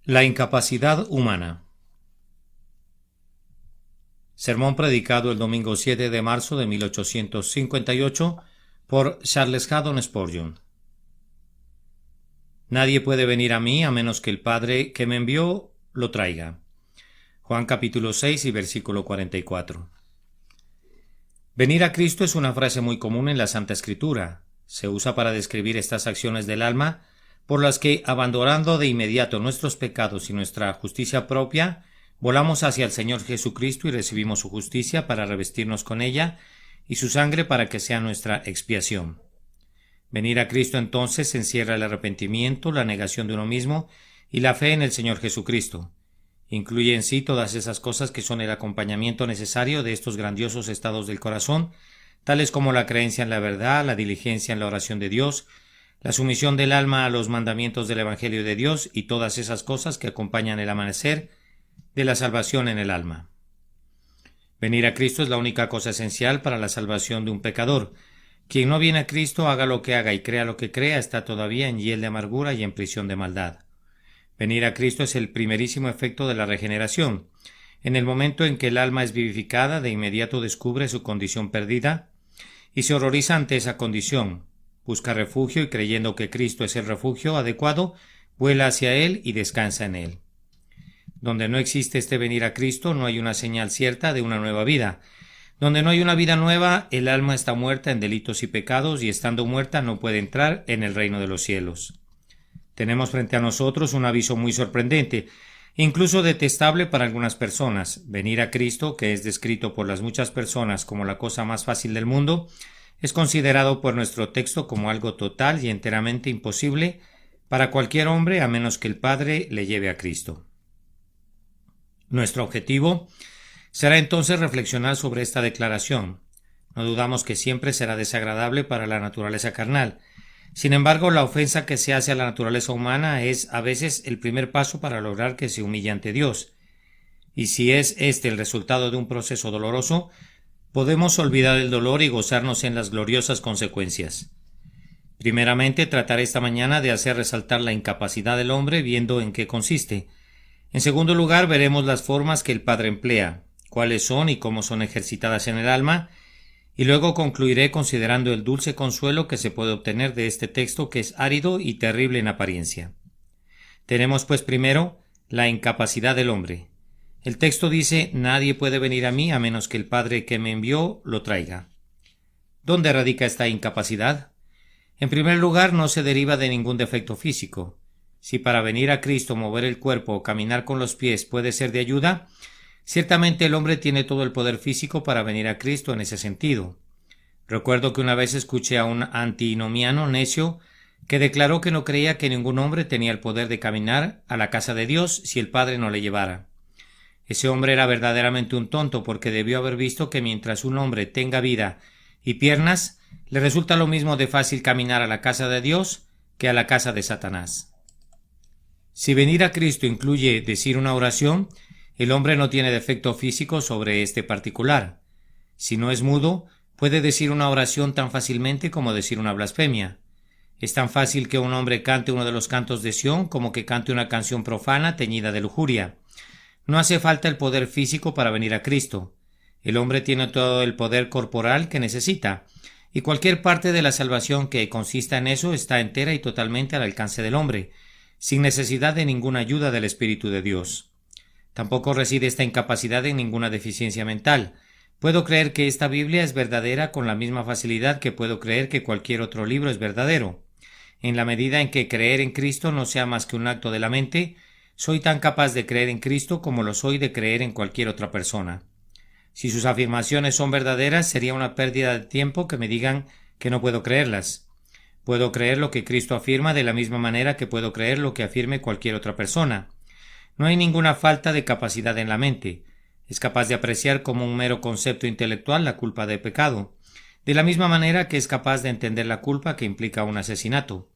La incapacidad humana. Sermón predicado el domingo 7 de marzo de 1858 por Charles Haddon Spurgeon. Nadie puede venir a mí a menos que el Padre que me envió lo traiga. Juan capítulo 6 y versículo 44. Venir a Cristo es una frase muy común en la Santa Escritura. Se usa para describir estas acciones del alma por las que, abandonando de inmediato nuestros pecados y nuestra justicia propia, volamos hacia el Señor Jesucristo y recibimos su justicia para revestirnos con ella y su sangre para que sea nuestra expiación. Venir a Cristo entonces encierra el arrepentimiento, la negación de uno mismo y la fe en el Señor Jesucristo. Incluye en sí todas esas cosas que son el acompañamiento necesario de estos grandiosos estados del corazón, tales como la creencia en la verdad, la diligencia en la oración de Dios, la sumisión del alma a los mandamientos del Evangelio de Dios y todas esas cosas que acompañan el amanecer de la salvación en el alma. Venir a Cristo es la única cosa esencial para la salvación de un pecador. Quien no viene a Cristo, haga lo que haga y crea lo que crea, está todavía en hiel de amargura y en prisión de maldad. Venir a Cristo es el primerísimo efecto de la regeneración. En el momento en que el alma es vivificada, de inmediato descubre su condición perdida y se horroriza ante esa condición. Busca refugio y, creyendo que Cristo es el refugio adecuado, vuela hacia Él y descansa en Él. Donde no existe este venir a Cristo, no hay una señal cierta de una nueva vida. Donde no hay una vida nueva, el alma está muerta en delitos y pecados, y estando muerta no puede entrar en el reino de los cielos. Tenemos frente a nosotros un aviso muy sorprendente, incluso detestable para algunas personas. Venir a Cristo, que es descrito por las muchas personas como la cosa más fácil del mundo, es considerado por nuestro texto como algo total y enteramente imposible para cualquier hombre a menos que el Padre le lleve a Cristo. Nuestro objetivo será entonces reflexionar sobre esta declaración. No dudamos que siempre será desagradable para la naturaleza carnal. Sin embargo, la ofensa que se hace a la naturaleza humana es a veces el primer paso para lograr que se humille ante Dios. Y si es este el resultado de un proceso doloroso, podemos olvidar el dolor y gozarnos en las gloriosas consecuencias. Primeramente, trataré esta mañana de hacer resaltar la incapacidad del hombre viendo en qué consiste. En segundo lugar, veremos las formas que el Padre emplea, cuáles son y cómo son ejercitadas en el alma, y luego concluiré considerando el dulce consuelo que se puede obtener de este texto que es árido y terrible en apariencia. Tenemos pues primero la incapacidad del hombre. El texto dice: nadie puede venir a mí a menos que el Padre que me envió lo traiga. ¿Dónde radica esta incapacidad? En primer lugar, no se deriva de ningún defecto físico. Si para venir a Cristo mover el cuerpo o caminar con los pies puede ser de ayuda, ciertamente el hombre tiene todo el poder físico para venir a Cristo en ese sentido. Recuerdo que una vez escuché a un antinomiano necio que declaró que no creía que ningún hombre tenía el poder de caminar a la casa de Dios si el Padre no le llevara. Ese hombre era verdaderamente un tonto, porque debió haber visto que mientras un hombre tenga vida y piernas, le resulta lo mismo de fácil caminar a la casa de Dios que a la casa de Satanás. Si venir a Cristo incluye decir una oración, el hombre no tiene defecto físico sobre este particular. Si no es mudo, puede decir una oración tan fácilmente como decir una blasfemia. Es tan fácil que un hombre cante uno de los cantos de Sión como que cante una canción profana teñida de lujuria. No hace falta el poder físico para venir a Cristo. El hombre tiene todo el poder corporal que necesita, y cualquier parte de la salvación que consista en eso está entera y totalmente al alcance del hombre, sin necesidad de ninguna ayuda del Espíritu de Dios. Tampoco reside esta incapacidad en ninguna deficiencia mental. Puedo creer que esta Biblia es verdadera con la misma facilidad que puedo creer que cualquier otro libro es verdadero. En la medida en que creer en Cristo no sea más que un acto de la mente, soy tan capaz de creer en Cristo como lo soy de creer en cualquier otra persona. Si sus afirmaciones son verdaderas, sería una pérdida de tiempo que me digan que no puedo creerlas. Puedo creer lo que Cristo afirma de la misma manera que puedo creer lo que afirme cualquier otra persona. No hay ninguna falta de capacidad en la mente. Es capaz de apreciar como un mero concepto intelectual la culpa de pecado, de la misma manera que es capaz de entender la culpa que implica un asesinato.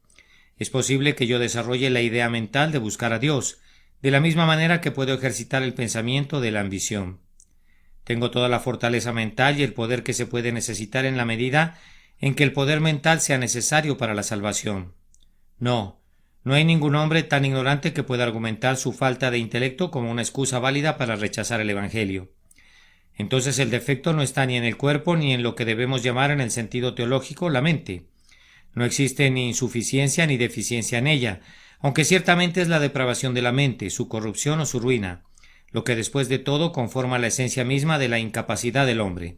Es posible que yo desarrolle la idea mental de buscar a Dios, de la misma manera que puedo ejercitar el pensamiento de la ambición. Tengo toda la fortaleza mental y el poder que se puede necesitar en la medida en que el poder mental sea necesario para la salvación. No No hay ningún hombre tan ignorante que pueda argumentar su falta de intelecto como una excusa válida para rechazar el Evangelio. Entonces el defecto no está ni en el cuerpo ni en lo que debemos llamar en el sentido teológico la mente. No existe ni insuficiencia ni deficiencia en ella, aunque ciertamente es la depravación de la mente, su corrupción o su ruina, lo que después de todo conforma la esencia misma de la incapacidad del hombre.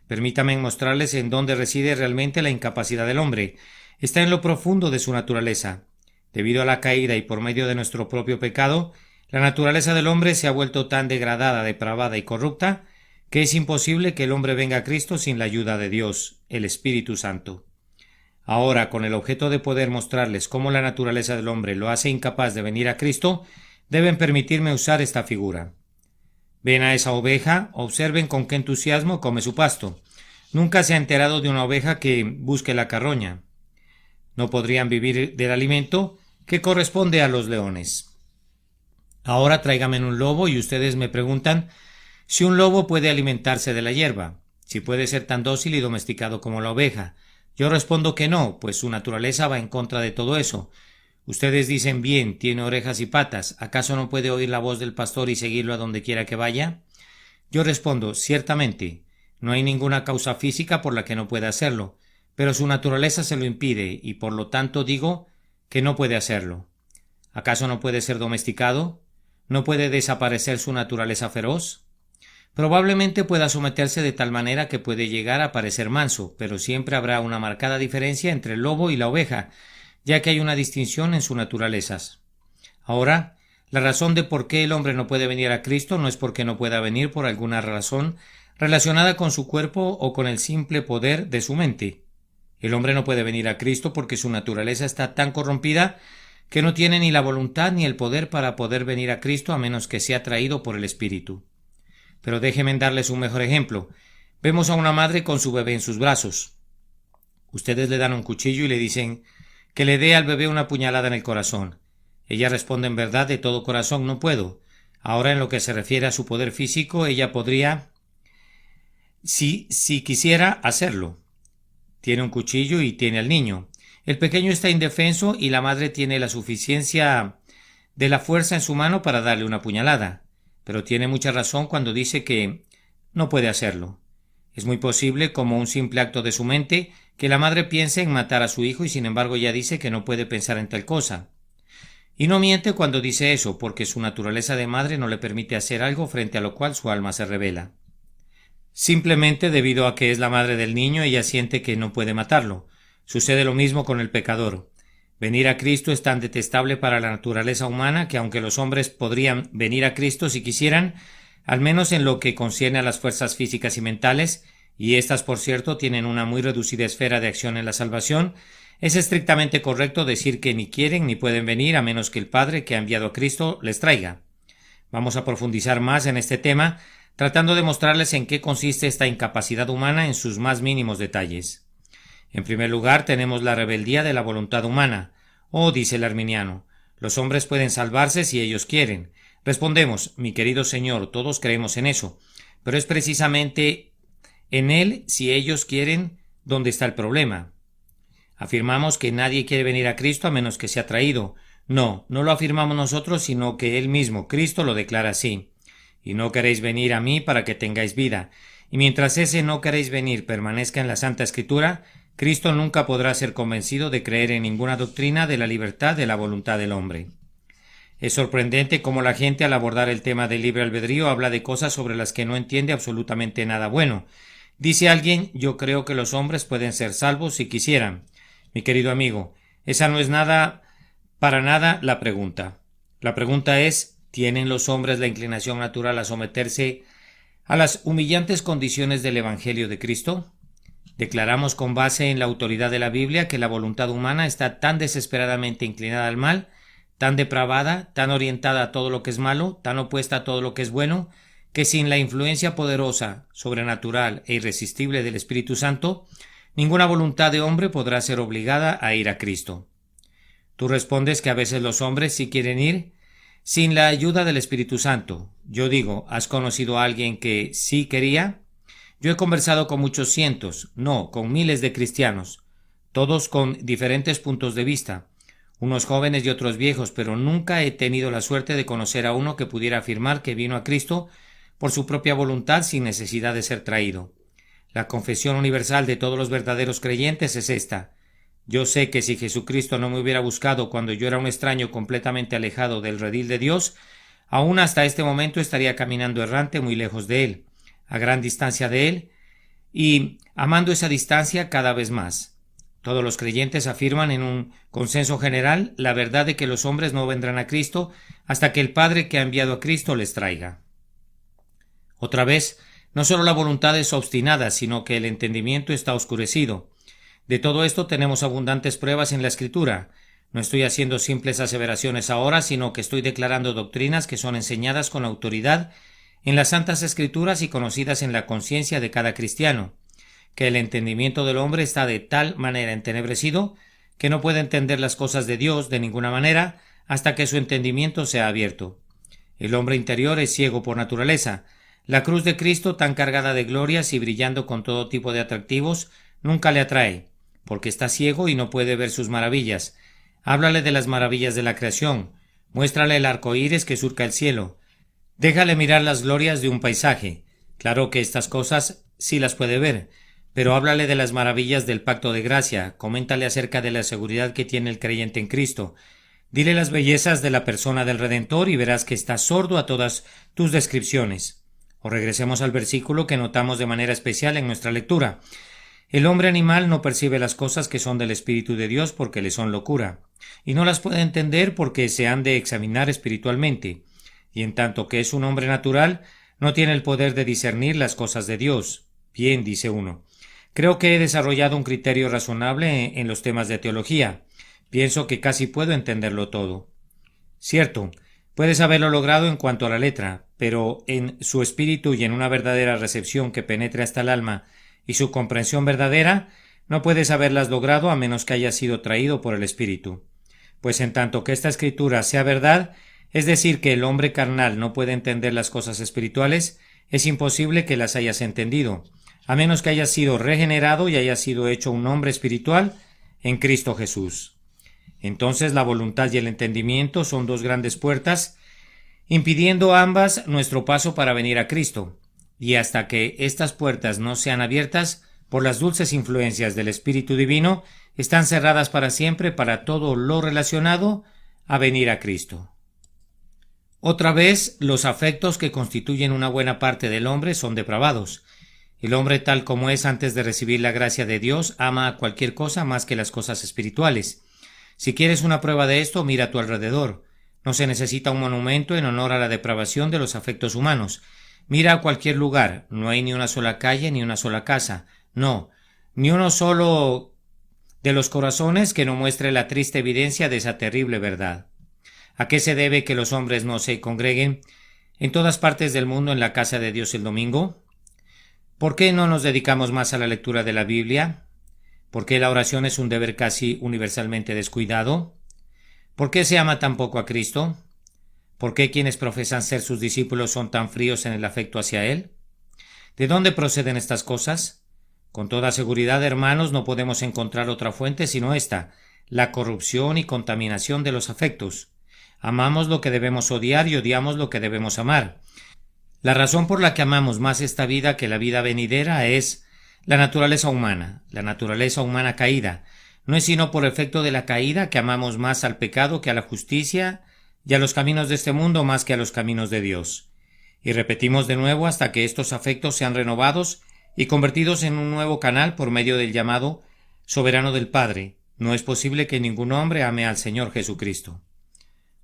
Permítanme mostrarles en dónde reside realmente la incapacidad del hombre. Está en lo profundo de su naturaleza. Debido a la caída y por medio de nuestro propio pecado, la naturaleza del hombre se ha vuelto tan degradada, depravada y corrupta que es imposible que el hombre venga a Cristo sin la ayuda de Dios, el Espíritu Santo. Ahora, con el objeto de poder mostrarles cómo la naturaleza del hombre lo hace incapaz de venir a Cristo, deben permitirme usar esta figura. Ven a esa oveja, observen con qué entusiasmo come su pasto. Nunca se ha enterado de una oveja que busque la carroña. No podrían vivir del alimento que corresponde a los leones. Ahora tráigame un lobo y ustedes me preguntan si un lobo puede alimentarse de la hierba, si puede ser tan dócil y domesticado como la oveja. Yo respondo que no, pues su naturaleza va en contra de todo eso. Ustedes dicen bien, tiene orejas y patas, ¿acaso no puede oír la voz del pastor y seguirlo a donde quiera que vaya? Yo respondo, ciertamente, no hay ninguna causa física por la que no pueda hacerlo, pero su naturaleza se lo impide y por lo tanto digo que no puede hacerlo. ¿Acaso no puede ser domesticado? ¿No puede desaparecer su naturaleza feroz? Probablemente pueda someterse de tal manera que puede llegar a parecer manso, pero siempre habrá una marcada diferencia entre el lobo y la oveja, ya que hay una distinción en sus naturalezas. Ahora, la razón de por qué el hombre no puede venir a Cristo no es porque no pueda venir por alguna razón relacionada con su cuerpo o con el simple poder de su mente. El hombre no puede venir a Cristo porque su naturaleza está tan corrompida que no tiene ni la voluntad ni el poder para poder venir a Cristo a menos que sea atraído por el Espíritu. Pero déjenme darles un mejor ejemplo. Vemos a una madre con su bebé en sus brazos. Ustedes le dan un cuchillo y le dicen que le dé al bebé una puñalada en el corazón. Ella responde en verdad de todo corazón, no puedo. Ahora en lo que se refiere a su poder físico, ella podría, si quisiera, hacerlo. Tiene un cuchillo y tiene al niño. El pequeño está indefenso y la madre tiene la suficiencia de la fuerza en su mano para darle una puñalada. Pero tiene mucha razón cuando dice que no puede hacerlo. Es muy posible, como un simple acto de su mente, que la madre piense en matar a su hijo y sin embargo ella dice que no puede pensar en tal cosa. Y no miente cuando dice eso, porque su naturaleza de madre no le permite hacer algo frente a lo cual su alma se revela. Simplemente debido a que es la madre del niño, ella siente que no puede matarlo. Sucede lo mismo con el pecador. Venir a Cristo es tan detestable para la naturaleza humana que aunque los hombres podrían venir a Cristo si quisieran, al menos en lo que concierne a las fuerzas físicas y mentales, y éstas por cierto tienen una muy reducida esfera de acción en la salvación, es estrictamente correcto decir que ni quieren ni pueden venir a menos que el Padre que ha enviado a Cristo les traiga. Vamos a profundizar más en este tema, tratando de mostrarles en qué consiste esta incapacidad humana en sus más mínimos detalles. En primer lugar tenemos la rebeldía de la voluntad humana. Oh, dice el arminiano, los hombres pueden salvarse si ellos quieren. Respondemos, mi querido señor, todos creemos en eso, pero es precisamente en él, si ellos quieren, donde está el problema. Afirmamos que nadie quiere venir a Cristo a menos que sea traído. No lo afirmamos nosotros, sino que él mismo, Cristo, lo declara así. Y no queréis venir a mí para que tengáis vida. Y mientras ese no queréis venir permanezca en la Santa Escritura, Cristo nunca podrá ser convencido de creer en ninguna doctrina de la libertad de la voluntad del hombre. Es sorprendente cómo la gente al abordar el tema del libre albedrío habla de cosas sobre las que no entiende absolutamente nada bueno. Dice alguien, yo creo que los hombres pueden ser salvos si quisieran. Mi querido amigo, esa no es para nada la pregunta. La pregunta es, ¿tienen los hombres la inclinación natural a someterse a las humillantes condiciones del Evangelio de Cristo? Declaramos con base en la autoridad de la Biblia que la voluntad humana está tan desesperadamente inclinada al mal, tan depravada, tan orientada a todo lo que es malo, tan opuesta a todo lo que es bueno, que sin la influencia poderosa, sobrenatural e irresistible del Espíritu Santo, ninguna voluntad de hombre podrá ser obligada a ir a Cristo. Tú respondes que a veces los hombres sí quieren ir sin la ayuda del Espíritu Santo. Yo digo, ¿has conocido a alguien que sí quería? Yo he conversado con muchos cientos, no, con miles de cristianos, todos con diferentes puntos de vista. unos jóvenes y otros viejos, pero nunca he tenido la suerte de conocer a uno que pudiera afirmar que vino a Cristo por su propia voluntad sin necesidad de ser traído. La confesión universal de todos los verdaderos creyentes es esta: yo sé que si Jesucristo no me hubiera buscado cuando yo era un extraño completamente alejado del redil de Dios, aún hasta este momento estaría caminando errante muy lejos de Él, a gran distancia de Él, y amando esa distancia cada vez más. Todos los creyentes afirman en un consenso general la verdad de que los hombres no vendrán a Cristo hasta que el Padre que ha enviado a Cristo les traiga. Otra vez, no solo la voluntad es obstinada, sino que el entendimiento está oscurecido. De todo esto tenemos abundantes pruebas en la Escritura. No estoy haciendo simples aseveraciones ahora, sino que estoy declarando doctrinas que son enseñadas con autoridad en las Santas Escrituras y conocidas en la conciencia de cada cristiano, que el entendimiento del hombre está de tal manera entenebrecido que no puede entender las cosas de Dios de ninguna manera hasta que su entendimiento sea abierto. El hombre interior es ciego por naturaleza. La cruz de Cristo, tan cargada de glorias y brillando con todo tipo de atractivos, nunca le atrae, porque está ciego y no puede ver sus maravillas. Háblale de las maravillas de la creación, muéstrale el arco iris que surca el cielo, déjale mirar las glorias de un paisaje. Claro que estas cosas sí las puede ver, pero háblale de las maravillas del pacto de gracia, coméntale acerca de la seguridad que tiene el creyente en Cristo. Dile las bellezas de la persona del Redentor y verás que está sordo a todas tus descripciones. O regresemos al versículo que notamos de manera especial en nuestra lectura. El hombre animal no percibe las cosas que son del Espíritu de Dios porque le son locura, y no las puede entender porque se han de examinar espiritualmente, y en tanto que es un hombre natural, no tiene el poder de discernir las cosas de Dios. Bien, dice uno. Creo que he desarrollado un criterio razonable en los temas de teología. Pienso que casi puedo entenderlo todo. Cierto, puedes haberlo logrado en cuanto a la letra, pero en su espíritu y en una verdadera recepción que penetre hasta el alma y su comprensión verdadera, no puedes haberlas logrado a menos que haya sido traído por el Espíritu. Pues en tanto que esta escritura sea verdad, es decir, que el hombre carnal no puede entender las cosas espirituales, es imposible que las hayas entendido, a menos que hayas sido regenerado y hayas sido hecho un hombre espiritual en Cristo Jesús. Entonces la voluntad y el entendimiento son dos grandes puertas, impidiendo ambas nuestro paso para venir a Cristo, y hasta que estas puertas no sean abiertas por las dulces influencias del Espíritu Divino, están cerradas para siempre para todo lo relacionado a venir a Cristo. Otra vez, los afectos que constituyen una buena parte del hombre son depravados. El hombre, tal como es antes de recibir la gracia de Dios, ama a cualquier cosa más que las cosas espirituales. Si quieres una prueba de esto, mira a tu alrededor. No se necesita un monumento en honor a la depravación de los afectos humanos. Mira a cualquier lugar, no hay ni una sola calle ni una sola casa, no, ni uno solo de los corazones que no muestre la triste evidencia de esa terrible verdad. ¿A qué se debe que los hombres no se congreguen en todas partes del mundo en la casa de Dios el domingo? ¿Por qué no nos dedicamos más a la lectura de la Biblia? ¿Por qué la oración es un deber casi universalmente descuidado? ¿Por qué se ama tan poco a Cristo? ¿Por qué quienes profesan ser sus discípulos son tan fríos en el afecto hacia Él? ¿De dónde proceden estas cosas? Con toda seguridad, hermanos, no podemos encontrar otra fuente sino esta, la corrupción y contaminación de los afectos. Amamos lo que debemos odiar y odiamos lo que debemos amar. La razón por la que amamos más esta vida que la vida venidera es la naturaleza humana caída. No es sino por efecto de la caída que amamos más al pecado que a la justicia y a los caminos de este mundo más que a los caminos de Dios. Y repetimos de nuevo hasta que estos afectos sean renovados y convertidos en un nuevo canal por medio del llamado soberano del Padre. No es posible que ningún hombre ame al Señor Jesucristo.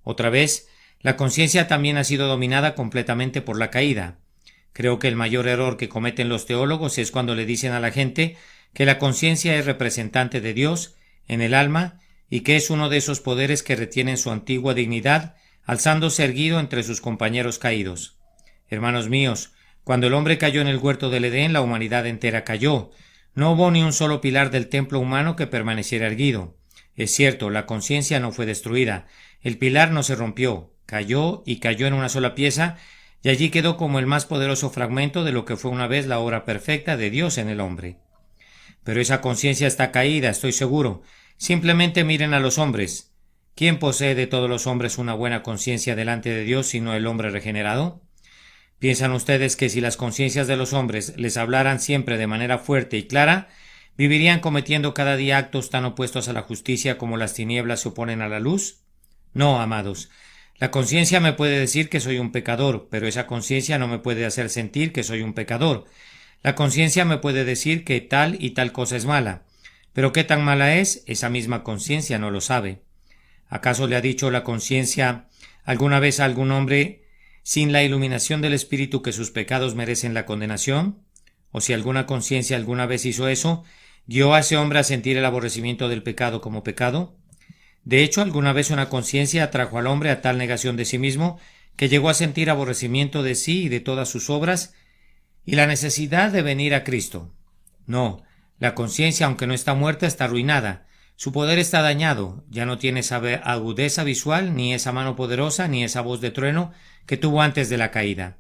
Otra vez, la conciencia también ha sido dominada completamente por la caída. Creo que el mayor error que cometen los teólogos es cuando le dicen a la gente que la conciencia es representante de Dios en el alma y que es uno de esos poderes que retienen su antigua dignidad, alzándose erguido entre sus compañeros caídos. Hermanos míos, cuando el hombre cayó en el huerto del Edén, la humanidad entera cayó. No hubo ni un solo pilar del templo humano que permaneciera erguido. Es cierto, la conciencia no fue destruida, el pilar no se rompió, cayó y cayó en una sola pieza, y allí quedó como el más poderoso fragmento de lo que fue una vez la obra perfecta de Dios en el hombre. Pero esa conciencia está caída, estoy seguro. Simplemente miren a los hombres. ¿Quién posee de todos los hombres una buena conciencia delante de Dios sino el hombre regenerado? ¿Piensan ustedes que si las conciencias de los hombres les hablaran siempre de manera fuerte y clara, vivirían cometiendo cada día actos tan opuestos a la justicia como las tinieblas se oponen a la luz? No, amados. La conciencia me puede decir que soy un pecador, pero esa conciencia no me puede hacer sentir que soy un pecador. La conciencia me puede decir que tal y tal cosa es mala, pero qué tan mala es, esa misma conciencia no lo sabe. ¿Acaso le ha dicho la conciencia alguna vez a algún hombre sin la iluminación del Espíritu que sus pecados merecen la condenación? O si alguna conciencia alguna vez hizo eso, ¿guió a ese hombre a sentir el aborrecimiento del pecado como pecado? De hecho, alguna vez una conciencia atrajo al hombre a tal negación de sí mismo que llegó a sentir aborrecimiento de sí y de todas sus obras y la necesidad de venir a Cristo. No, la conciencia, aunque no está muerta, está arruinada. Su poder está dañado, ya no tiene esa agudeza visual, ni esa mano poderosa, ni esa voz de trueno que tuvo antes de la caída.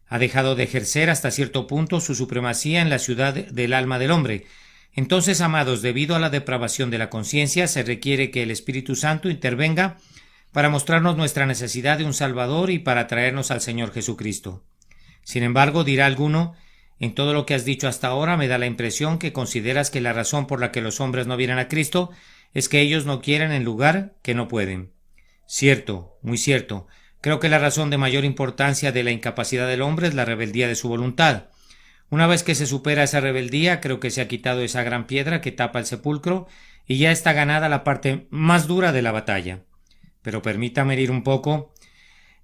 Ha dejado de ejercer hasta cierto punto su supremacía en la ciudad del alma del hombre. Entonces, amados, debido a la depravación de la conciencia, se requiere que el Espíritu Santo intervenga para mostrarnos nuestra necesidad de un Salvador y para traernos al Señor Jesucristo. Sin embargo, dirá alguno, en todo lo que has dicho hasta ahora me da la impresión que consideras que la razón por la que los hombres no vienen a Cristo es que ellos no quieren en lugar que no pueden. Cierto, muy cierto. Creo que la razón de mayor importancia de la incapacidad del hombre es la rebeldía de su voluntad. Una vez que se supera esa rebeldía, creo que se ha quitado esa gran piedra que tapa el sepulcro y ya está ganada la parte más dura de la batalla. Pero permítame ir un poco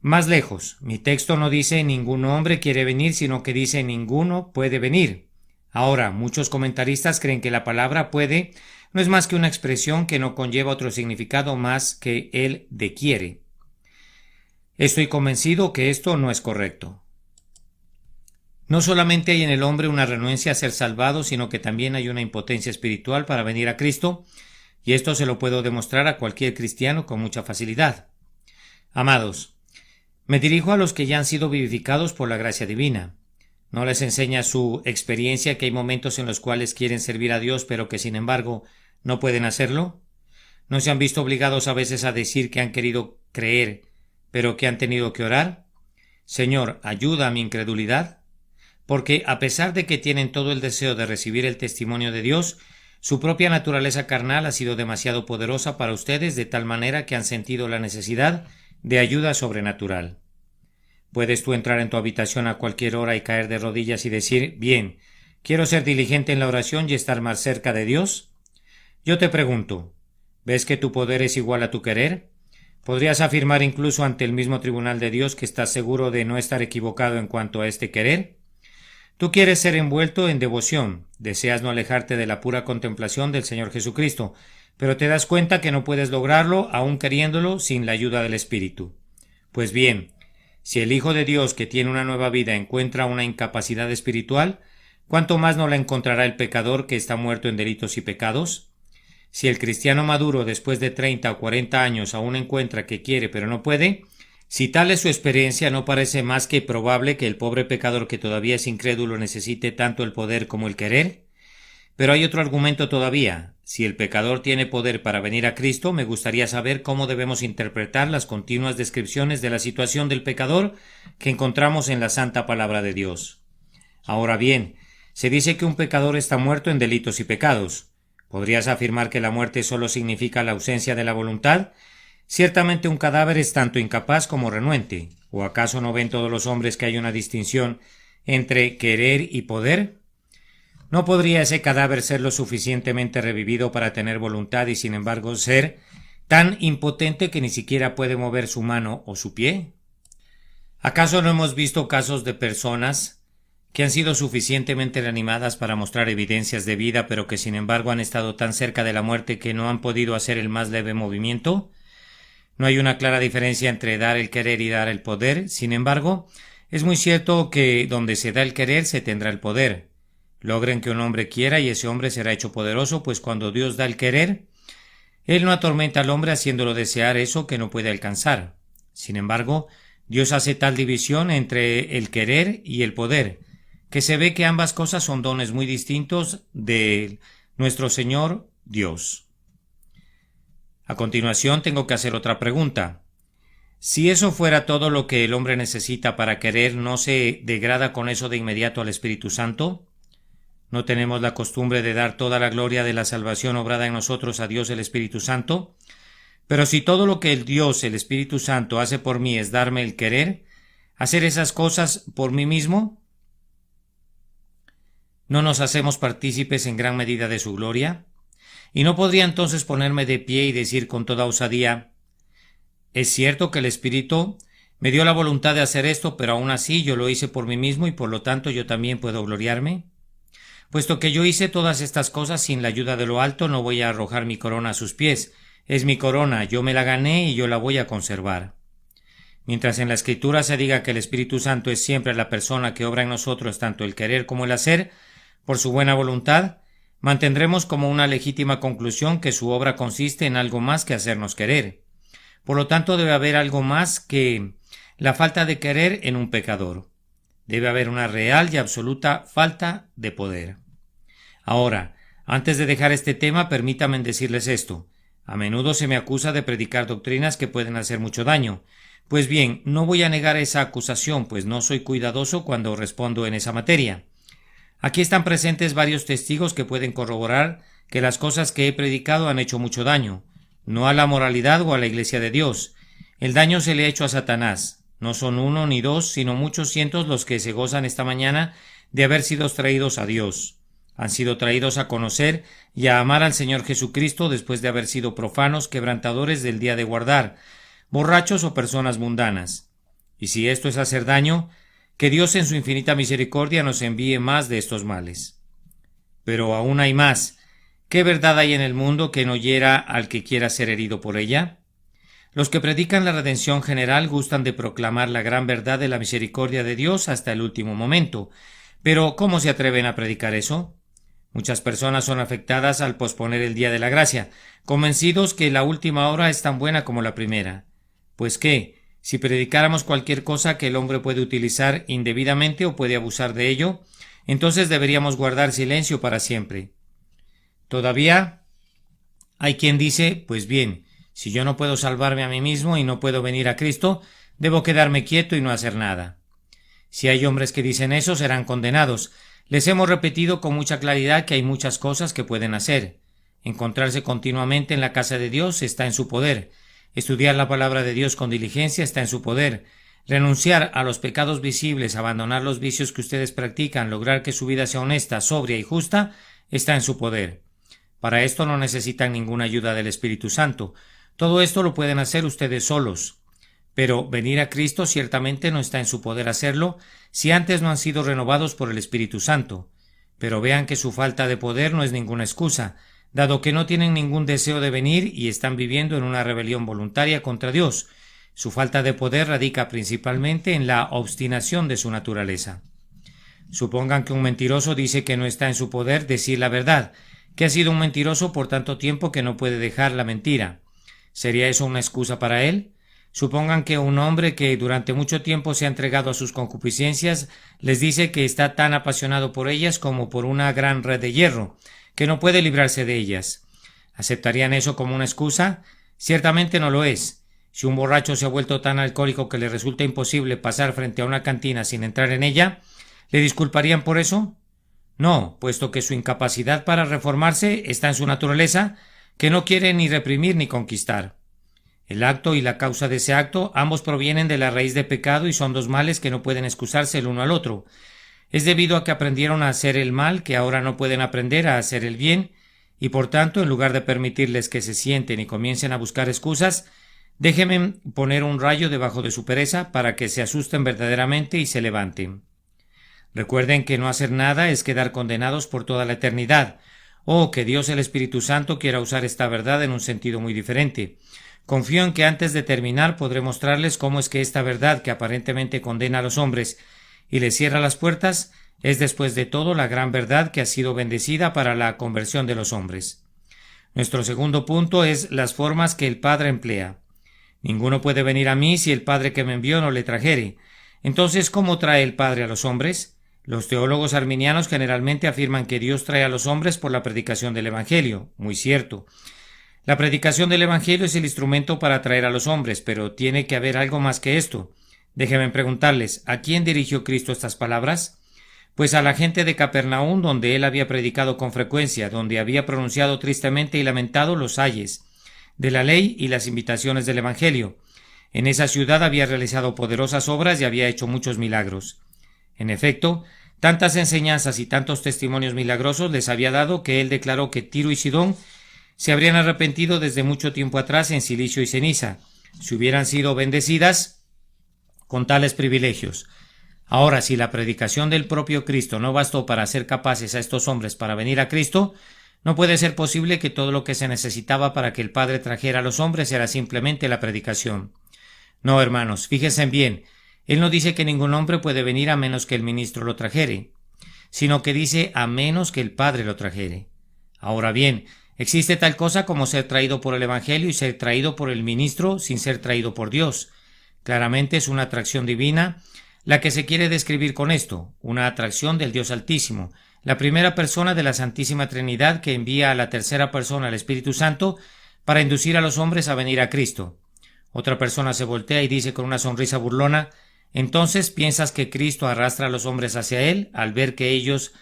más lejos. Mi texto no dice ningún hombre quiere venir, sino que dice ninguno puede venir. Ahora, muchos comentaristas creen que la palabra puede no es más que una expresión que no conlleva otro significado más que el de quiere. Estoy convencido que esto no es correcto. No solamente hay en el hombre una renuencia a ser salvado, sino que también hay una impotencia espiritual para venir a Cristo, y esto se lo puedo demostrar a cualquier cristiano con mucha facilidad. Amados, me dirijo a los que ya han sido vivificados por la gracia divina. ¿No les enseña su experiencia que hay momentos en los cuales quieren servir a Dios, pero que sin embargo no pueden hacerlo? ¿No se han visto obligados a veces a decir que han querido creer, pero que han tenido que orar? Señor, ayuda a mi incredulidad. Porque a pesar de que tienen todo el deseo de recibir el testimonio de Dios, su propia naturaleza carnal ha sido demasiado poderosa para ustedes de tal manera que han sentido la necesidad de ayuda sobrenatural. ¿Puedes tú entrar en tu habitación a cualquier hora y caer de rodillas y decir, bien, quiero ser diligente en la oración y estar más cerca de Dios? Yo te pregunto, ¿ves que tu poder es igual a tu querer? ¿Podrías afirmar incluso ante el mismo tribunal de Dios que estás seguro de no estar equivocado en cuanto a este querer? Tú quieres ser envuelto en devoción, deseas no alejarte de la pura contemplación del Señor Jesucristo, pero te das cuenta que no puedes lograrlo, aun queriéndolo, sin la ayuda del Espíritu. Pues bien, si el Hijo de Dios que tiene una nueva vida encuentra una incapacidad espiritual, ¿cuánto más no la encontrará el pecador que está muerto en delitos y pecados? Si el cristiano maduro después de 30 o 40 años aún encuentra que quiere pero no puede, si tal es su experiencia, no parece más que probable que el pobre pecador que todavía es incrédulo necesite tanto el poder como el querer. Pero hay otro argumento todavía. Si el pecador tiene poder para venir a Cristo, me gustaría saber cómo debemos interpretar las continuas descripciones de la situación del pecador que encontramos en la santa palabra de Dios. Ahora bien, se dice que un pecador está muerto en delitos y pecados. ¿Podrías afirmar que la muerte solo significa la ausencia de la voluntad? Ciertamente un cadáver es tanto incapaz como renuente. ¿O acaso no ven todos los hombres que hay una distinción entre querer y poder? ¿No podría ese cadáver ser lo suficientemente revivido para tener voluntad y sin embargo ser tan impotente que ni siquiera puede mover su mano o su pie? ¿Acaso no hemos visto casos de personas que han sido suficientemente reanimadas para mostrar evidencias de vida, pero que sin embargo han estado tan cerca de la muerte que no han podido hacer el más leve movimiento? No hay una clara diferencia entre dar el querer y dar el poder. Sin embargo, es muy cierto que donde se da el querer se tendrá el poder. Logren que un hombre quiera y ese hombre será hecho poderoso, pues cuando Dios da el querer, Él no atormenta al hombre haciéndolo desear eso que no puede alcanzar. Sin embargo, Dios hace tal división entre el querer y el poder, que se ve que ambas cosas son dones muy distintos de nuestro Señor Dios. A continuación tengo que hacer otra pregunta. Si eso fuera todo lo que el hombre necesita para querer, ¿no se degrada con eso de inmediato al Espíritu Santo? ¿No tenemos la costumbre de dar toda la gloria de la salvación obrada en nosotros a Dios el Espíritu Santo? Pero si todo lo que el Dios, el Espíritu Santo, hace por mí es darme el querer, hacer esas cosas por mí mismo, ¿no nos hacemos partícipes en gran medida de su gloria? ¿Y no podría entonces ponerme de pie y decir con toda osadía: es cierto que el Espíritu me dio la voluntad de hacer esto, pero aún así yo lo hice por mí mismo y por lo tanto yo también puedo gloriarme? Puesto que yo hice todas estas cosas sin la ayuda de lo alto, no voy a arrojar mi corona a sus pies. Es mi corona, yo me la gané y yo la voy a conservar. Mientras en la Escritura se diga que el Espíritu Santo es siempre la persona que obra en nosotros tanto el querer como el hacer, por su buena voluntad, mantendremos como una legítima conclusión que su obra consiste en algo más que hacernos querer. Por lo tanto, debe haber algo más que la falta de querer en un pecador. Debe haber una real y absoluta falta de poder. Ahora, antes de dejar este tema, permítanme decirles esto. A menudo se me acusa de predicar doctrinas que pueden hacer mucho daño. Pues bien, no voy a negar esa acusación, pues no soy cuidadoso cuando respondo en esa materia. Aquí están presentes varios testigos que pueden corroborar que las cosas que he predicado han hecho mucho daño, no a la moralidad o a la Iglesia de Dios. El daño se le ha hecho a Satanás. No son uno ni dos, sino muchos cientos los que se gozan esta mañana de haber sido traídos a Dios. Han sido traídos a conocer y a amar al Señor Jesucristo después de haber sido profanos, quebrantadores del día de guardar, borrachos o personas mundanas. Y si esto es hacer daño, que Dios en su infinita misericordia nos envíe más de estos males. Pero aún hay más. ¿Qué verdad hay en el mundo que no hiera al que quiera ser herido por ella? Los que predican la redención general gustan de proclamar la gran verdad de la misericordia de Dios hasta el último momento. Pero ¿cómo se atreven a predicar eso? Muchas personas son afectadas al posponer el día de la gracia, convencidos que la última hora es tan buena como la primera. Pues ¿qué? Si predicáramos cualquier cosa que el hombre puede utilizar indebidamente o puede abusar de ello, entonces deberíamos guardar silencio para siempre. Todavía hay quien dice: pues bien, si yo no puedo salvarme a mí mismo y no puedo venir a Cristo, debo quedarme quieto y no hacer nada. Si hay hombres que dicen eso, serán condenados. Les hemos repetido con mucha claridad que hay muchas cosas que pueden hacer. Encontrarse continuamente en la casa de Dios está en su poder. Estudiar la palabra de Dios con diligencia está en su poder. Renunciar a los pecados visibles, abandonar los vicios que ustedes practican, lograr que su vida sea honesta, sobria y justa, está en su poder. Para esto no necesitan ninguna ayuda del Espíritu Santo. Todo esto lo pueden hacer ustedes solos. Pero venir a Cristo ciertamente no está en su poder hacerlo si antes no han sido renovados por el Espíritu Santo. Pero vean que su falta de poder no es ninguna excusa, dado que no tienen ningún deseo de venir y están viviendo en una rebelión voluntaria contra Dios. Su falta de poder radica principalmente en la obstinación de su naturaleza. Supongan que un mentiroso dice que no está en su poder decir la verdad, que ha sido un mentiroso por tanto tiempo que no puede dejar la mentira. ¿Sería eso una excusa para él? Supongan que un hombre que durante mucho tiempo se ha entregado a sus concupiscencias les dice que está tan apasionado por ellas como por una gran red de hierro, que no puede librarse de ellas. ¿Aceptarían eso como una excusa? Ciertamente no lo es. Si un borracho se ha vuelto tan alcohólico que le resulta imposible pasar frente a una cantina sin entrar en ella, ¿le disculparían por eso? No, puesto que su incapacidad para reformarse está en su naturaleza, que no quiere ni reprimir ni conquistar. El acto y la causa de ese acto ambos provienen de la raíz de pecado y son dos males que no pueden excusarse el uno al otro. Es debido a que aprendieron a hacer el mal que ahora no pueden aprender a hacer el bien, y por tanto, en lugar de permitirles que se sienten y comiencen a buscar excusas, déjenme poner un rayo debajo de su pereza para que se asusten verdaderamente y se levanten. Recuerden que no hacer nada es quedar condenados por toda la eternidad. Que Dios el Espíritu Santo quiera usar esta verdad en un sentido muy diferente. Confío en que antes de terminar podré mostrarles cómo es que esta verdad que aparentemente condena a los hombres y les cierra las puertas es después de todo la gran verdad que ha sido bendecida para la conversión de los hombres. Nuestro segundo punto es las formas que el Padre emplea. Ninguno puede venir a mí si el Padre que me envió no le trajere. Entonces, ¿cómo trae el Padre a los hombres? Los teólogos arminianos generalmente afirman que Dios trae a los hombres por la predicación del Evangelio. Muy cierto. La predicación del Evangelio es el instrumento para atraer a los hombres, pero tiene que haber algo más que esto. Déjenme preguntarles, ¿a quién dirigió Cristo estas palabras? Pues a la gente de Capernaum, donde él había predicado con frecuencia, donde había pronunciado tristemente y lamentado los ayes de la ley y las invitaciones del Evangelio. En esa ciudad había realizado poderosas obras y había hecho muchos milagros. En efecto, tantas enseñanzas y tantos testimonios milagrosos les había dado que él declaró que Tiro y Sidón se habrían arrepentido desde mucho tiempo atrás en silicio y ceniza, si hubieran sido bendecidas con tales privilegios. Ahora, si la predicación del propio Cristo no bastó para hacer capaces a estos hombres para venir a Cristo, no puede ser posible que todo lo que se necesitaba para que el Padre trajera a los hombres era simplemente la predicación. No, hermanos, fíjense bien, él no dice que ningún hombre puede venir a menos que el ministro lo trajere, sino que dice a menos que el Padre lo trajere. Ahora bien, existe tal cosa como ser traído por el Evangelio y ser traído por el ministro sin ser traído por Dios. Claramente es una atracción divina la que se quiere describir con esto, una atracción del Dios Altísimo, la primera persona de la Santísima Trinidad que envía a la tercera persona, al Espíritu Santo, para inducir a los hombres a venir a Cristo. Otra persona se voltea y dice con una sonrisa burlona, ¿entonces piensas que Cristo arrastra a los hombres hacia Él al ver que ellos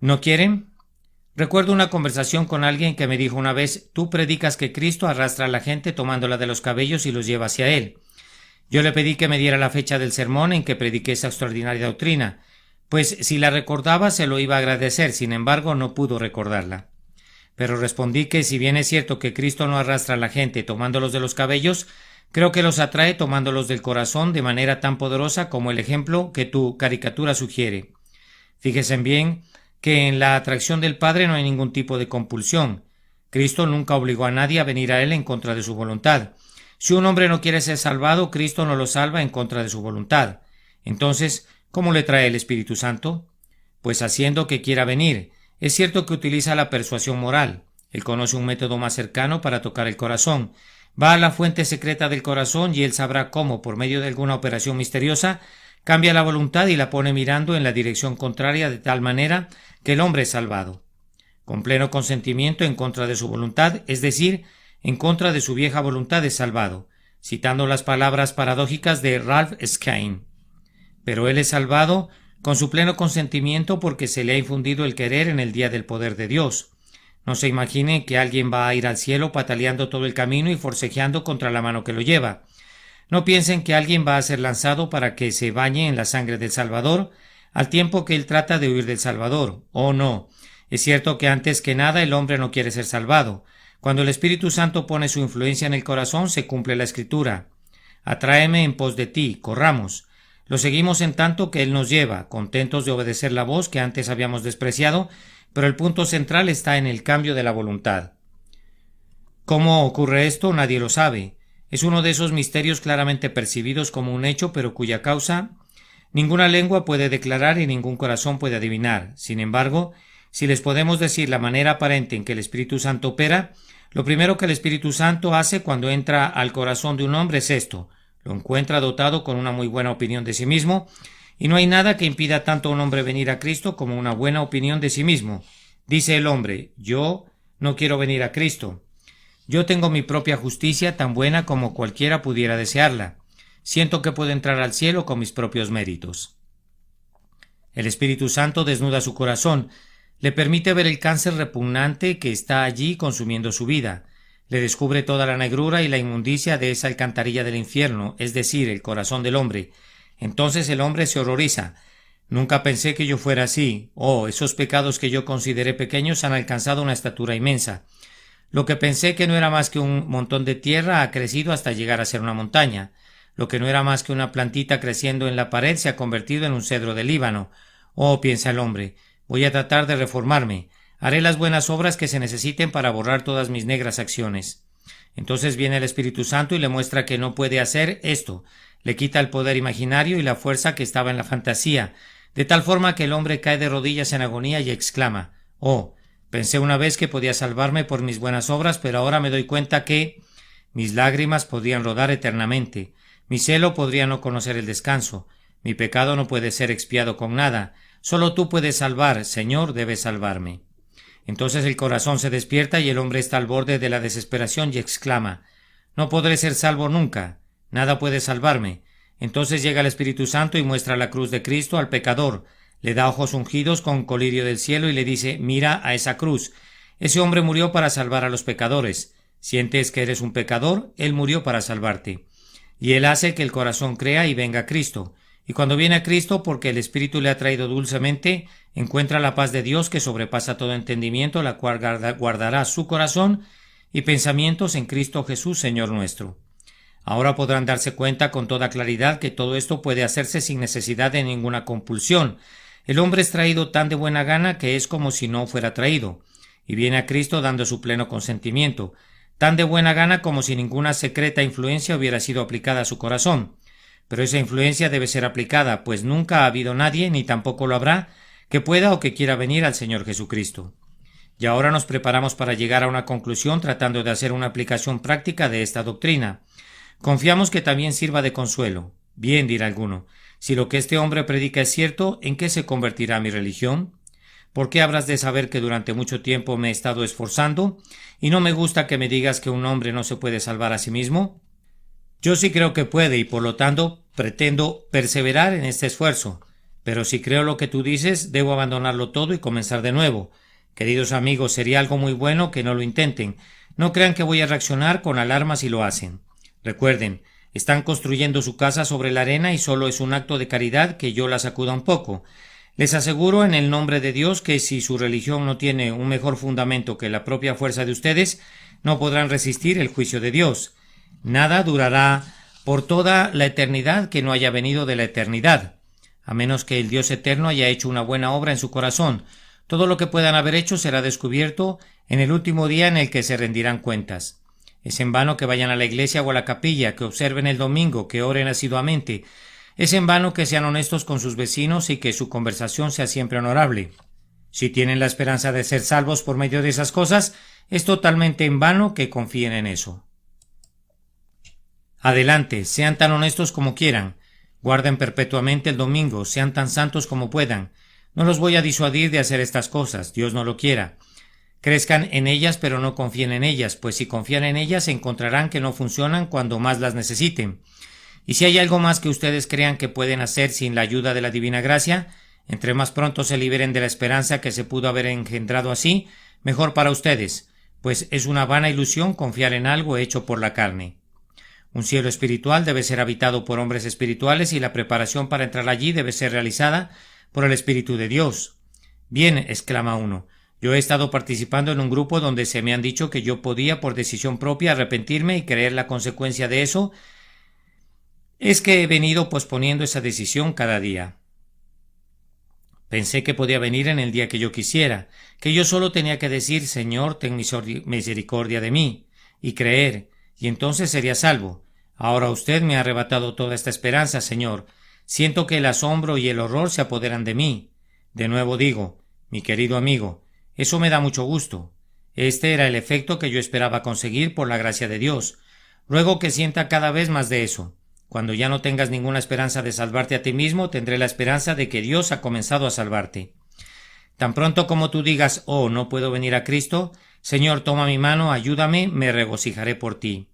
no quieren? Recuerdo una conversación con alguien que me dijo una vez, tú predicas que Cristo arrastra a la gente tomándola de los cabellos y los lleva hacia Él. Yo le pedí que me diera la fecha del sermón en que prediqué esa extraordinaria doctrina, pues si la recordaba se lo iba a agradecer, sin embargo no pudo recordarla. Pero respondí que si bien es cierto que Cristo no arrastra a la gente tomándolos de los cabellos, creo que los atrae tomándolos del corazón de manera tan poderosa como el ejemplo que tu caricatura sugiere. Fíjense bien que en la atracción del Padre no hay ningún tipo de compulsión. Cristo nunca obligó a nadie a venir a Él en contra de su voluntad. Si un hombre no quiere ser salvado, Cristo no lo salva en contra de su voluntad. Entonces, ¿cómo le trae el Espíritu Santo? Pues haciendo que quiera venir. Es cierto que utiliza la persuasión moral. Él conoce un método más cercano para tocar el corazón. Va a la fuente secreta del corazón y él sabrá cómo, por medio de alguna operación misteriosa, cambia la voluntad y la pone mirando en la dirección contraria de tal manera que el hombre es salvado. Con pleno consentimiento en contra de su voluntad, es decir, en contra de su vieja voluntad es salvado, citando las palabras paradójicas de Ralph Skine. Pero él es salvado con su pleno consentimiento porque se le ha infundido el querer en el día del poder de Dios. No se imagine que alguien va a ir al cielo pataleando todo el camino y forcejeando contra la mano que lo lleva. No piensen que alguien va a ser lanzado para que se bañe en la sangre del Salvador, al tiempo que él trata de huir del Salvador. Oh, no. Es cierto que antes que nada el hombre no quiere ser salvado. Cuando el Espíritu Santo pone su influencia en el corazón, se cumple la Escritura. Atráeme en pos de ti, corramos. Lo seguimos en tanto que él nos lleva, contentos de obedecer la voz que antes habíamos despreciado, pero el punto central está en el cambio de la voluntad. ¿Cómo ocurre esto? Nadie lo sabe. Es uno de esos misterios claramente percibidos como un hecho, pero cuya causa ninguna lengua puede declarar y ningún corazón puede adivinar. Sin embargo, si les podemos decir la manera aparente en que el Espíritu Santo opera, lo primero que el Espíritu Santo hace cuando entra al corazón de un hombre es esto: lo encuentra dotado con una muy buena opinión de sí mismo, y no hay nada que impida tanto a un hombre venir a Cristo como una buena opinión de sí mismo. Dice el hombre: yo no quiero venir a Cristo. Yo tengo mi propia justicia tan buena como cualquiera pudiera desearla. Siento que puedo entrar al cielo con mis propios méritos. El Espíritu Santo desnuda su corazón, le permite ver el cáncer repugnante que está allí consumiendo su vida, le descubre toda la negrura y la inmundicia de esa alcantarilla del infierno, es decir, el corazón del hombre. Entonces el hombre se horroriza. Nunca pensé que yo fuera así. Oh, esos pecados que yo consideré pequeños han alcanzado una estatura inmensa. Lo que pensé que no era más que un montón de tierra ha crecido hasta llegar a ser una montaña. Lo que no era más que una plantita creciendo en la pared se ha convertido en un cedro del Líbano. Oh, piensa el hombre, voy a tratar de reformarme. Haré las buenas obras que se necesiten para borrar todas mis negras acciones. Entonces viene el Espíritu Santo y le muestra que no puede hacer esto. Le quita el poder imaginario y la fuerza que estaba en la fantasía, de tal forma que el hombre cae de rodillas en agonía y exclama: «Oh, pensé una vez que podía salvarme por mis buenas obras, pero ahora me doy cuenta que mis lágrimas podrían rodar eternamente, mi celo podría no conocer el descanso, mi pecado no puede ser expiado con nada, solo tú puedes salvar, Señor, debes salvarme». Entonces el corazón se despierta y el hombre está al borde de la desesperación y exclama: no podré ser salvo nunca, nada puede salvarme. Entonces llega el Espíritu Santo y muestra la cruz de Cristo al pecador, le da ojos ungidos con colirio del cielo y le dice: mira a esa cruz, ese hombre murió para salvar a los pecadores. ¿Sientes que eres un pecador? Él murió para salvarte. Y él hace que el corazón crea y venga a Cristo. Y cuando viene a Cristo, porque el Espíritu le ha traído dulcemente, encuentra la paz de Dios que sobrepasa todo entendimiento, la cual guardará su corazón y pensamientos en Cristo Jesús, Señor nuestro. Ahora podrán darse cuenta con toda claridad que todo esto puede hacerse sin necesidad de ninguna compulsión. El hombre es traído tan de buena gana que es como si no fuera traído, y viene a Cristo dando su pleno consentimiento, tan de buena gana como si ninguna secreta influencia hubiera sido aplicada a su corazón. Pero esa influencia debe ser aplicada, pues nunca ha habido nadie, ni tampoco lo habrá, que pueda o que quiera venir al Señor Jesucristo. Y ahora nos preparamos para llegar a una conclusión tratando de hacer una aplicación práctica de esta doctrina. Confiamos que también sirva de consuelo. Bien, dirá alguno, si lo que este hombre predica es cierto, ¿en qué se convertirá mi religión? ¿Por qué habrás de saber que durante mucho tiempo me he estado esforzando y no me gusta que me digas que un hombre no se puede salvar a sí mismo? Yo sí creo que puede y por lo tanto pretendo perseverar en este esfuerzo, pero si creo lo que tú dices, debo abandonarlo todo y comenzar de nuevo. Queridos amigos, sería algo muy bueno que no lo intenten. No crean que voy a reaccionar con alarma si lo hacen. Recuerden, están construyendo su casa sobre la arena y solo es un acto de caridad que yo la sacuda un poco. Les aseguro en el nombre de Dios que si su religión no tiene un mejor fundamento que la propia fuerza de ustedes, no podrán resistir el juicio de Dios. Nada durará por toda la eternidad que no haya venido de la eternidad, a menos que el Dios eterno haya hecho una buena obra en su corazón. Todo lo que puedan haber hecho será descubierto en el último día en el que se rendirán cuentas. Es en vano que vayan a la iglesia o a la capilla, que observen el domingo, que oren asiduamente. Es en vano que sean honestos con sus vecinos y que su conversación sea siempre honorable. Si tienen la esperanza de ser salvos por medio de esas cosas, es totalmente en vano que confíen en eso. Adelante, sean tan honestos como quieran. Guarden perpetuamente el domingo, sean tan santos como puedan. No los voy a disuadir de hacer estas cosas, Dios no lo quiera. Crezcan en ellas, pero no confíen en ellas, pues si confían en ellas encontrarán que no funcionan cuando más las necesiten. Y si hay algo más que ustedes crean que pueden hacer sin la ayuda de la divina gracia, entre más pronto se liberen de la esperanza que se pudo haber engendrado así, mejor para ustedes, pues es una vana ilusión confiar en algo hecho por la carne. Un cielo espiritual debe ser habitado por hombres espirituales y la preparación para entrar allí debe ser realizada por el Espíritu de Dios. Bien, exclama uno, yo he estado participando en un grupo donde se me han dicho que yo podía por decisión propia arrepentirme y creer la consecuencia de eso es que he venido posponiendo esa decisión cada día. Pensé que podía venir en el día que yo quisiera, que yo solo tenía que decir Señor, ten misericordia de mí, y creer, y entonces sería salvo. Ahora usted me ha arrebatado toda esta esperanza, Señor. Siento que el asombro y el horror se apoderan de mí. De nuevo digo, mi querido amigo, eso me da mucho gusto. Este era el efecto que yo esperaba conseguir por la gracia de Dios. Ruego que sienta cada vez más de eso. Cuando ya no tengas ninguna esperanza de salvarte a ti mismo, tendré la esperanza de que Dios ha comenzado a salvarte. Tan pronto como tú digas, oh, no puedo venir a Cristo, Señor, toma mi mano, ayúdame, me regocijaré por ti.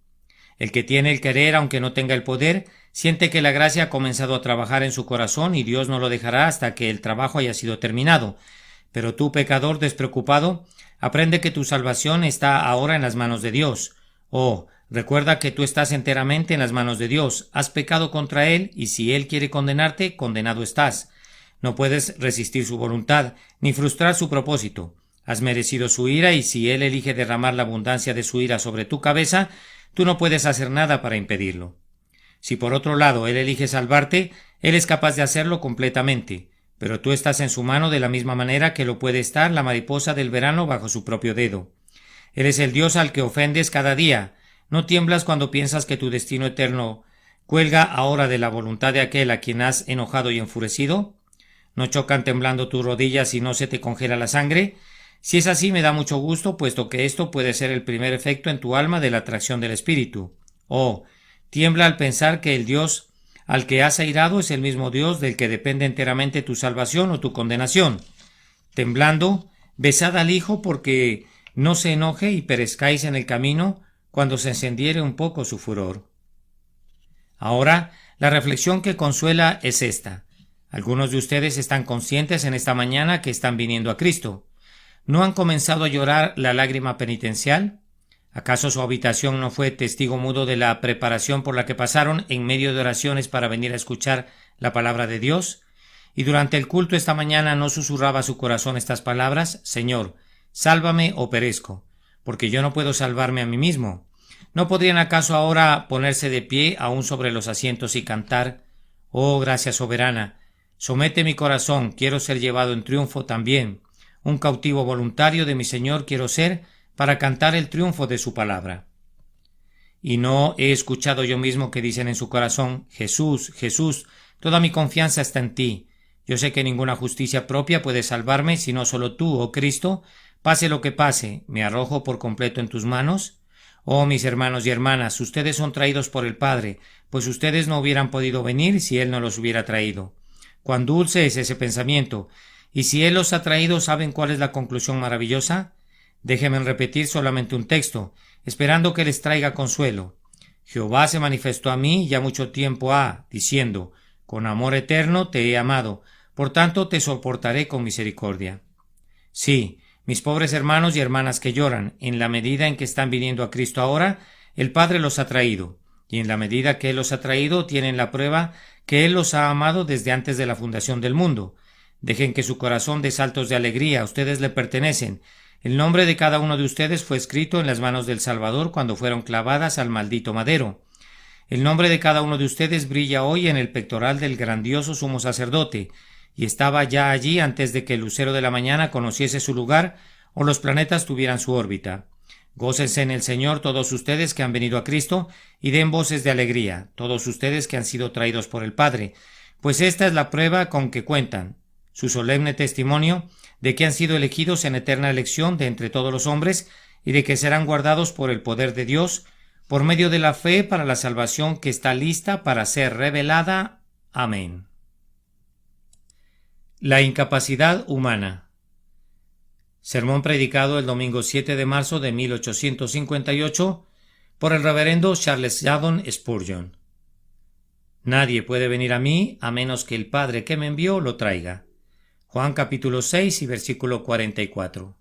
El que tiene el querer, aunque no tenga el poder, siente que la gracia ha comenzado a trabajar en su corazón y Dios no lo dejará hasta que el trabajo haya sido terminado. Pero tú, pecador despreocupado, aprende que tu salvación está ahora en las manos de Dios. Oh, recuerda que tú estás enteramente en las manos de Dios, has pecado contra Él y si Él quiere condenarte, condenado estás. No puedes resistir su voluntad, ni frustrar su propósito. Has merecido su ira y si Él elige derramar la abundancia de su ira sobre tu cabeza, tú no puedes hacer nada para impedirlo. Si por otro lado Él elige salvarte, Él es capaz de hacerlo completamente, pero tú estás en su mano de la misma manera que lo puede estar la mariposa del verano bajo su propio dedo. Eres el Dios al que ofendes cada día. ¿No tiemblas cuando piensas que tu destino eterno cuelga ahora de la voluntad de aquel a quien has enojado y enfurecido? ¿No chocan temblando tus rodillas y no se te congela la sangre? Si es así, me da mucho gusto, puesto que esto puede ser el primer efecto en tu alma de la atracción del Espíritu. Oh, tiembla al pensar que el Dios al que has airado es el mismo Dios del que depende enteramente tu salvación o tu condenación. Temblando, Besad al Hijo porque no se enoje y perezcáis en el camino cuando se encendiere un poco su furor. Ahora, la reflexión que consuela es esta. Algunos de ustedes están conscientes en esta mañana que están viniendo a Cristo. ¿No han comenzado a llorar la lágrima penitencial? ¿Acaso su habitación no fue testigo mudo de la preparación por la que pasaron en medio de oraciones para venir a escuchar la palabra de Dios? Y durante el culto esta mañana no susurraba su corazón estas palabras: Señor, sálvame o perezco, porque yo no puedo salvarme a mí mismo. ¿No podrían acaso ahora ponerse de pie aún sobre los asientos y cantar: Oh, gracia soberana, somete mi corazón, quiero ser llevado en triunfo también. Un cautivo voluntario de mi Señor quiero ser para cantar el triunfo de su palabra. Y no he escuchado yo mismo que dicen en su corazón: Jesús, Jesús, toda mi confianza está en ti. Yo sé que ninguna justicia propia puede salvarme, sino solo tú, oh Cristo. Pase lo que pase, me arrojo por completo en tus manos. Oh, mis hermanos y hermanas, ustedes son traídos por el Padre, pues ustedes no hubieran podido venir si Él no los hubiera traído. Cuán dulce es ese pensamiento. Y si Él los ha traído, ¿saben cuál es la conclusión maravillosa? Déjenme repetir solamente un texto, esperando que les traiga consuelo. Jehová se manifestó a mí ya mucho tiempo ha, diciendo: con amor eterno te he amado, por tanto te soportaré con misericordia. Sí, mis pobres hermanos y hermanas que lloran, en la medida en que están viniendo a Cristo ahora, el Padre los ha traído, y en la medida que Él los ha traído, tienen la prueba que Él los ha amado desde antes de la fundación del mundo. Dejen que su corazón dé saltos de alegría, ustedes le pertenecen. El nombre de cada uno de ustedes fue escrito en las manos del Salvador cuando fueron clavadas al maldito madero. El nombre de cada uno de ustedes brilla hoy en el pectoral del grandioso sumo sacerdote, y estaba ya allí antes de que el lucero de la mañana conociese su lugar o los planetas tuvieran su órbita. Gócense en el Señor todos ustedes que han venido a Cristo, y den voces de alegría, todos ustedes que han sido traídos por el Padre, pues esta es la prueba con que cuentan, su solemne testimonio de que han sido elegidos en eterna elección de entre todos los hombres y de que serán guardados por el poder de Dios por medio de la fe para la salvación que está lista para ser revelada. Amén. La incapacidad humana. Sermón predicado el domingo 7 de marzo de 1858 por el reverendo Charles Haddon Spurgeon. Nadie puede venir a mí a menos que el Padre que me envió lo traiga. Juan capítulo 6 y versículo 44.